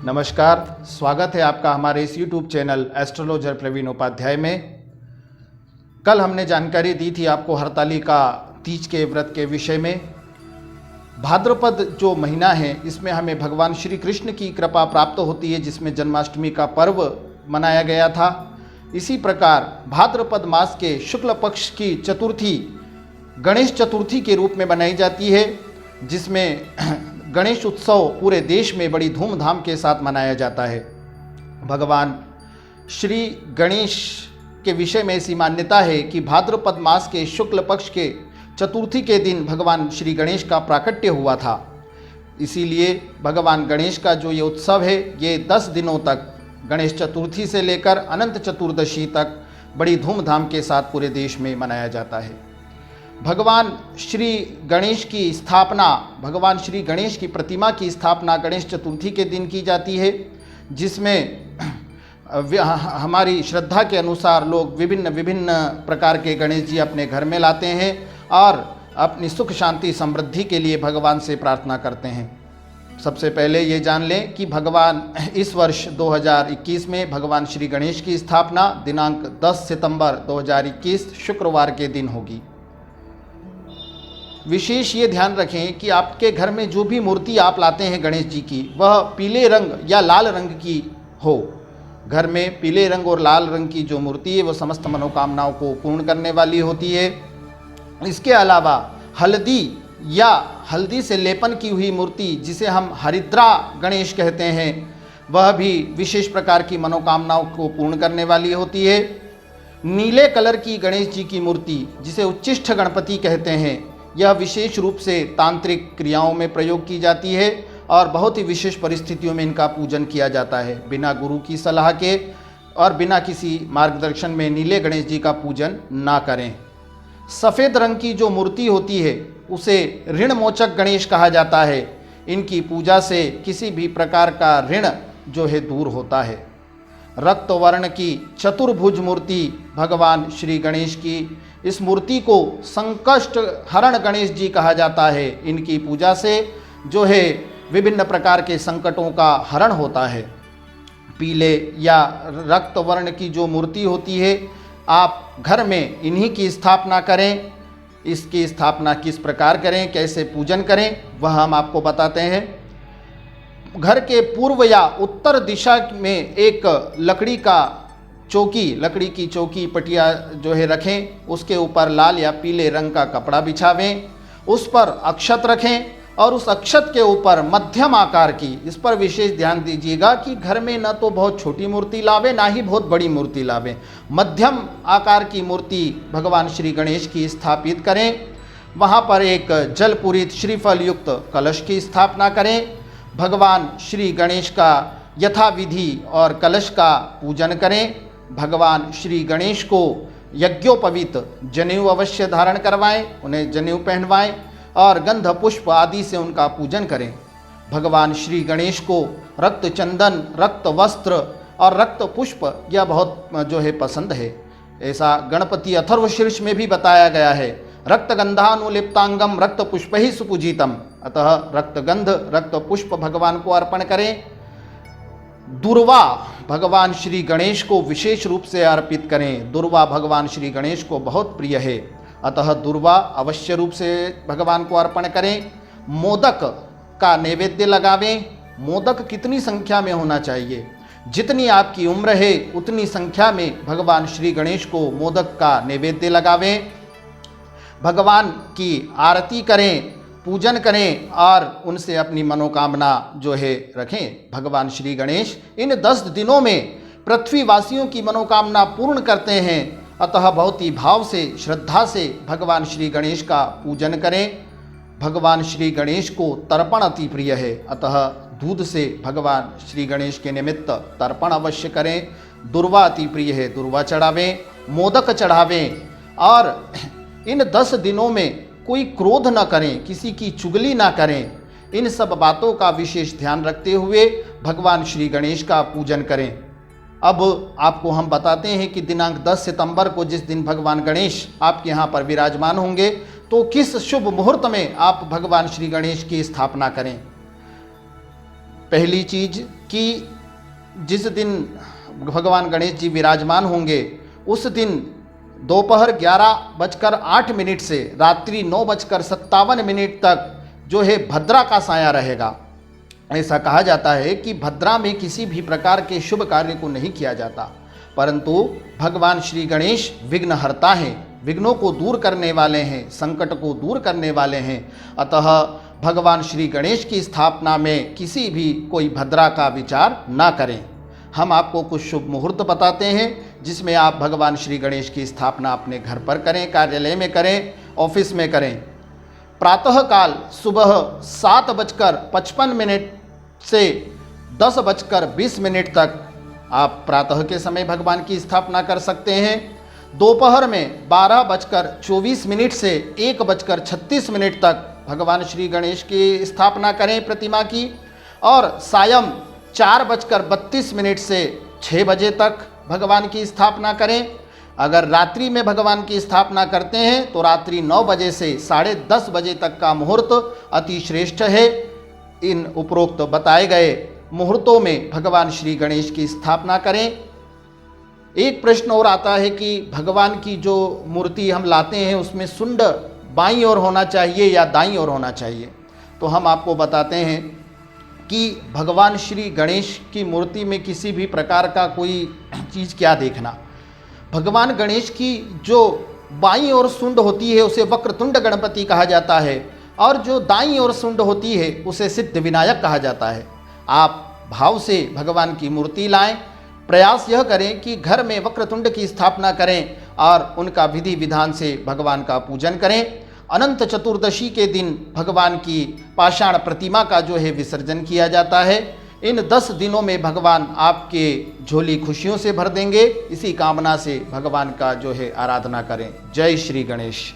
नमस्कार, स्वागत है आपका हमारे इस YouTube channel astrologer Praveen Upadhyay में। कल हमने जानकारी दी थी आपको हरतालिका तीज के व्रत के विषय में। भाद्रपद जो महीना है इसमें हमें भगवान श्री कृष्ण की कृपा प्राप्त होती है, जिसमें जन्माष्टमी का पर्व मनाया गया था। इसी प्रकार भाद्रपद मास के शुक्ल पक्ष की चतुर्थी गणेश चतुर्थी के रूप में मनाई जाती है, जिसमें गणेश उत्सव पूरे देश में बड़ी धूमधाम के साथ मनाया जाता है। भगवान श्री गणेश के विषय में ऐसी मान्यता है कि भाद्रपद मास के शुक्ल पक्ष के चतुर्थी के दिन भगवान श्री गणेश का प्राकट्य हुआ था। इसीलिए भगवान गणेश का जो ये उत्सव है ये 10 दिनों तक, गणेश चतुर्थी से लेकर अनंत चतुर्दशी तक बड़ी धूमधाम के साथ पूरे देश में मनाया जाता है। भगवान श्री गणेश की स्थापना, भगवान श्री गणेश की प्रतिमा की स्थापना गणेश चतुर्थी के दिन की जाती है, जिसमें हमारी श्रद्धा के अनुसार लोग विभिन्न विभिन्न प्रकार के गणेश जी अपने घर में लाते हैं और अपनी सुख शांति समृद्धि के लिए भगवान से प्रार्थना करते हैं। सबसे पहले ये जान लें कि भगवान इस वर्ष 2021 में भगवान श्री गणेश की स्थापना दिनांक 10 सितंबर 2021 शुक्रवार के दिन होगी। विशेष ये ध्यान रखें कि आपके घर में जो भी मूर्ति आप लाते हैं गणेश जी की, वह पीले रंग या लाल रंग की हो। घर में पीले रंग और लाल रंग की जो मूर्ति है वो समस्त मनोकामनाओं को पूर्ण करने वाली होती है। इसके अलावा हल्दी से लेपन की हुई मूर्ति, जिसे हम हरिद्रा गणेश कहते हैं, वह भी विशेष प्रकार की मनोकामनाओं को पूर्ण करने वाली होती है। नीले कलर की गणेश जी की मूर्ति, जिसे उच्चिष्ठ गणपति कहते हैं, यह विशेष रूप से तांत्रिक क्रियाओं में प्रयोग की जाती है और बहुत ही विशेष परिस्थितियों में इनका पूजन किया जाता है। बिना गुरु की सलाह के और बिना किसी मार्गदर्शन में नीले गणेश जी का पूजन ना करें। सफ़ेद रंग की जो मूर्ति होती है उसे ऋण मोचक गणेश कहा जाता है। इनकी पूजा से किसी भी प्रकार का ऋण जो है दूर होता है। रक्त वर्ण की चतुर्भुज मूर्ति भगवान श्री गणेश की, इस मूर्ति को संकष्ट हरण गणेश जी कहा जाता है। इनकी पूजा से जो है विभिन्न प्रकार के संकटों का हरण होता है। पीले या रक्त वर्ण की जो मूर्ति होती है, आप घर में इन्हीं की स्थापना करें। इसकी स्थापना किस प्रकार करें, कैसे पूजन करें, वह हम आपको बताते हैं। घर के पूर्व या उत्तर दिशा में एक लकड़ी की चौकी पटिया जो है रखें। उसके ऊपर लाल या पीले रंग का कपड़ा बिछावें, उस पर अक्षत रखें और उस अक्षत के ऊपर मध्यम आकार की, इस पर विशेष ध्यान दीजिएगा कि घर में न तो बहुत छोटी मूर्ति लावें ना ही बहुत बड़ी मूर्ति लावें, मध्यम आकार की मूर्ति भगवान श्री गणेश की स्थापित करें। वहाँ पर एक जलपूरित श्रीफल युक्त कलश की स्थापना करें। भगवान श्री गणेश का यथाविधि और कलश का पूजन करें। भगवान श्री गणेश को यज्ञोपवीत जनेऊ अवश्य धारण करवाएं, उन्हें जनेऊ पहनवाएं और गंध पुष्प आदि से उनका पूजन करें। भगवान श्री गणेश को रक्त चंदन, रक्त वस्त्र और रक्त पुष्प यह बहुत जो है पसंद है। ऐसा गणपति अथर्वशीर्ष में भी बताया गया है। रक्त गंधानुलिप्तांगम रक्त पुष्प ही सुपूजितम, अतः रक्त गंध रक्त पुष्प भगवान को अर्पण करें। दुर्वा भगवान श्री गणेश को विशेष रूप से अर्पित करें। दुर्वा भगवान श्री गणेश को बहुत प्रिय है, अतः दुर्वा अवश्य रूप से भगवान को अर्पण करें। मोदक का नैवेद्य लगावें। मोदक कितनी संख्या में होना चाहिए, जितनी आपकी उम्र है उतनी संख्या में भगवान श्री गणेश को मोदक का नैवेद्य लगावें। भगवान की आरती करें, पूजन करें और उनसे अपनी मनोकामना जो है रखें। भगवान श्री गणेश इन 10 दिनों में पृथ्वीवासियों की मनोकामना पूर्ण करते हैं, अतः बहुत ही भाव से, श्रद्धा से भगवान श्री गणेश का पूजन करें। भगवान श्री गणेश को तर्पण अति प्रिय है, अतः दूध से भगवान श्री गणेश के निमित्त तर्पण अवश्य करें। दुर्वा अति प्रिय है, दुर्वा चढ़ावें, मोदक चढ़ावें और इन 10 दिनों में कोई क्रोध न करें, किसी की चुगली ना करें। इन सब बातों का विशेष ध्यान रखते हुए भगवान श्री गणेश का पूजन करें। अब आपको हम बताते हैं कि दिनांक 10 सितंबर को जिस दिन भगवान गणेश आपके यहाँ पर विराजमान होंगे, तो किस शुभ मुहूर्त में आप भगवान श्री गणेश की स्थापना करें। पहली चीज कि जिस दिन भगवान गणेश जी विराजमान होंगे उस दिन दोपहर 11:08 से रात्रि 9:57 तक जो है भद्रा का साया रहेगा। ऐसा कहा जाता है कि भद्रा में किसी भी प्रकार के शुभ कार्य को नहीं किया जाता, परंतु भगवान श्री गणेश विघ्नहर्ता हैं, विघ्नों को दूर करने वाले हैं, संकट को दूर करने वाले हैं। अतः भगवान श्री गणेश की स्थापना में किसी भी कोई भद्रा का विचार ना करें। हम आपको कुछ शुभ मुहूर्त बताते हैं जिसमें आप भगवान श्री गणेश की स्थापना अपने घर पर करें, कार्यालय में करें, ऑफिस में करें। प्रातःकाल सुबह 7:55 से 10:20 तक आप प्रातः के समय भगवान की स्थापना कर सकते हैं। दोपहर में 12:24 से 1:36 तक भगवान श्री गणेश की स्थापना करें प्रतिमा की, और सायं 4:32 से 6 बजे तक भगवान की स्थापना करें। अगर रात्रि में भगवान की स्थापना करते हैं तो रात्रि 9 बजे से 10:30 बजे तक का मुहूर्त अति श्रेष्ठ है। इन उपरोक्त बताए गए मुहूर्तों में भगवान श्री गणेश की स्थापना करें। एक प्रश्न और आता है कि भगवान की जो मूर्ति हम लाते हैं उसमें सुंड बाईं ओर होना चाहिए या दाईं ओर होना चाहिए। तो हम आपको बताते हैं कि भगवान श्री गणेश की मूर्ति में किसी भी प्रकार का कोई चीज़ क्या देखना। भगवान गणेश की जो बाईं ओर सुंड होती है उसे वक्रतुंड गणपति कहा जाता है, और जो दाईं ओर सुंड होती है उसे सिद्ध विनायक कहा जाता है। आप भाव से भगवान की मूर्ति लाएं। प्रयास यह करें कि घर में वक्रतुंड की स्थापना करें और उनका विधि विधान से भगवान का पूजन करें। अनंत चतुर्दशी के दिन भगवान की पाषाण प्रतिमा का जो है विसर्जन किया जाता है। इन 10 दिनों में भगवान आपके झोली खुशियों से भर देंगे। इसी कामना से भगवान का जो है आराधना करें। जय श्री गणेश।